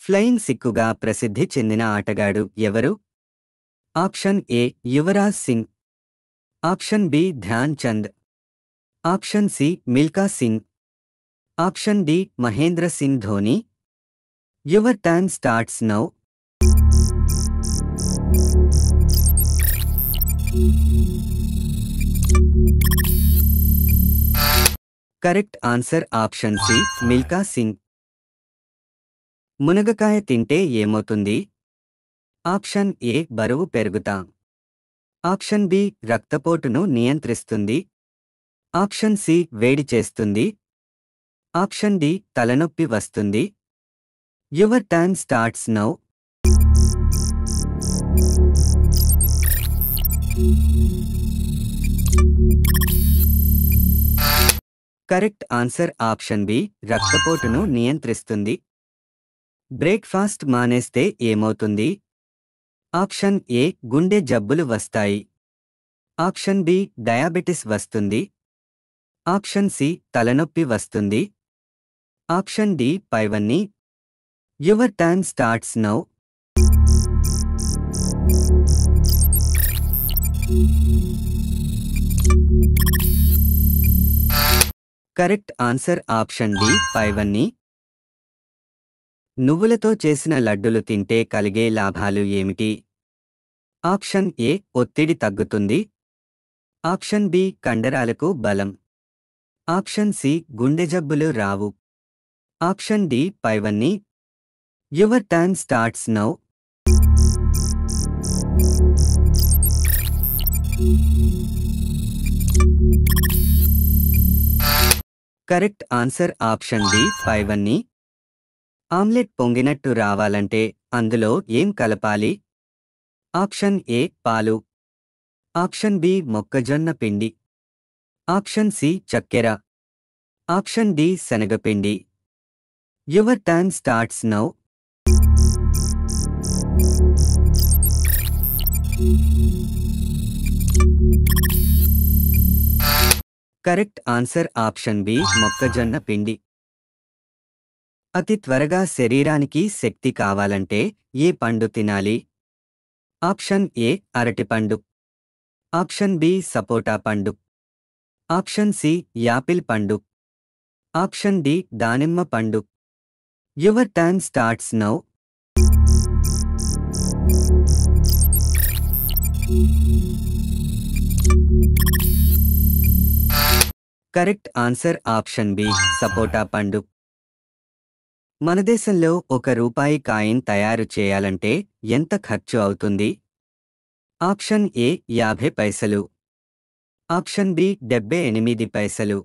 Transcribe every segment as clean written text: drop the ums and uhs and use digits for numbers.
Flying సిక్కుగా ప్రసిద్ధి చెందిన ఆటగాడు ఎవరు? Option A Yuvraj Singh, option B Dhyan Chand, option C Milkha Singh, option D Mahendra Singh Dhoni. Your time starts now. Correct answer option C Milkha Singh. మునగకాయ తింటే ఏమవుతుంది? ఆప్షన్ ఏ బరువు పెరుగుతాం, ఆప్షన్ బి రక్తపోటును నియంత్రిస్తుంది, ఆప్షన్ సి వేడి చేస్తుంది, ఆప్షన్ డి తలనొప్పి వస్తుంది. Your time starts now. Correct answer option B రక్తపోటును నియంత్రిస్తుంది. బ్రేక్ఫాస్ట్ మానేస్తే ఏమవుతుంది? ఆప్షన్ ఏ గుండె జబ్బులు వస్తాయి, ఆప్షన్ బి డయాబెటిస్ వస్తుంది, ఆప్షన్ సి తలనొప్పి వస్తుంది, ఆప్షన్ డి పైవన్నీ. Your time starts now. Correct answer option D పైవన్నీ. నువ్వులతో చేసిన లడ్డులు తింటే కలిగే లాభాలు ఏమిటి? ఆప్షన్ ఏ ఒత్తిడి తగ్గుతుంది, ఆప్షన్ బి కండరాలకు బలం, ఆప్షన్ సి గుండె జబ్బులు రావు, ఆప్షన్ డి పైవన్నీ. Your time starts now. Correct answer option D పైవన్నీ. ఆమ్లెట్ పొంగినట్టు రావాలంటే అందులో ఏం కలపాలి? ఆప్షన్ ఏ పాలు, ఆప్షన్ బి మొక్కజొన్న పిండి, ఆప్షన్ సి చక్కెర, ఆప్షన్ డి శనగపిండి. Your time starts now. Correct answer option B మొక్కజొన్న పిండి. అతి త్వరగా శరీరానికి శక్తి కావాలంటే ఏ పండు తినాలి? ఆప్షన్ ఏ అరటిపండు, ఆప్షన్ బి సపోటా పండు, ఆప్షన్ సి యాపిల్ పండు, ఆప్షన్ డి దానిమ్మ పండు. Your time starts now. Correct answer option B సపోటా పండు. మన దేశంలో ₹1 కాయిన్ తయారు చేయాలంటే ఎంత ఖర్చు అవుతుంది? ఆప్షన్ ఏ 50 పైసలు, ఆప్షన్ బి 78 పైసలు,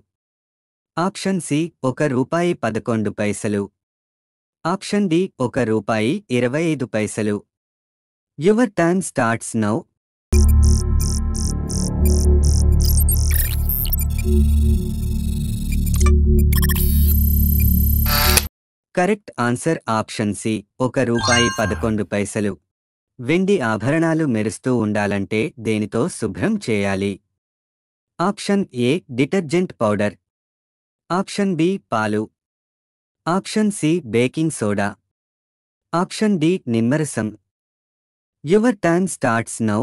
option C ₹1.11, option D ₹1.25. Your time starts now. Correct answer option C ₹1.11. వెండి ఆభరణాలు మెరుస్తూ ఉండాలంటే దేనితో శుభ్రం చేయాలి? Option A detergent powder, option B పాలు, option C baking soda, option D నిమ్మరసం. Your time starts now.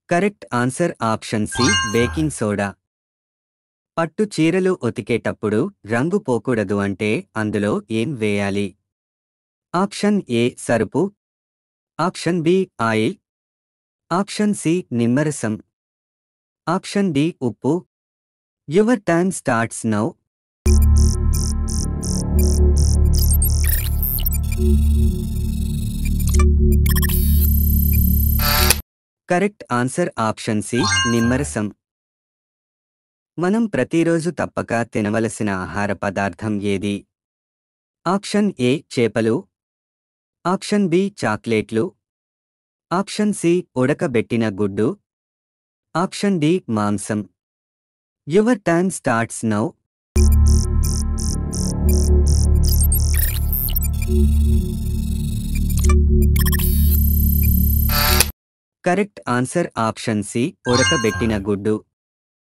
Correct answer option C baking soda. పట్టు చీరలు ఉతికేటప్పుడు రంగు పోకూడదు అంటే అందులో ఏం వేయాలి? ఆప్షన్ ఏ సరుపు, option B oil, option C నిమ్మరసం, ఆప్షన్ డి ఉప్పు. Your time starts now. Correct answer option C నిమ్మరసం. మనం ప్రతిరోజు తప్పక తినవలసిన ఆహార పదార్థం ఏది? ఆప్షన్ ఏ చేపలు, ఆప్షన్ బి చాక్లెట్లు, ఆప్షన్ సి ఉడకబెట్టిన గుడ్డు, ఆప్షన్ డి మాంసం. Your time starts now. Correct answer option C ఉడకబెట్టిన గుడ్డు.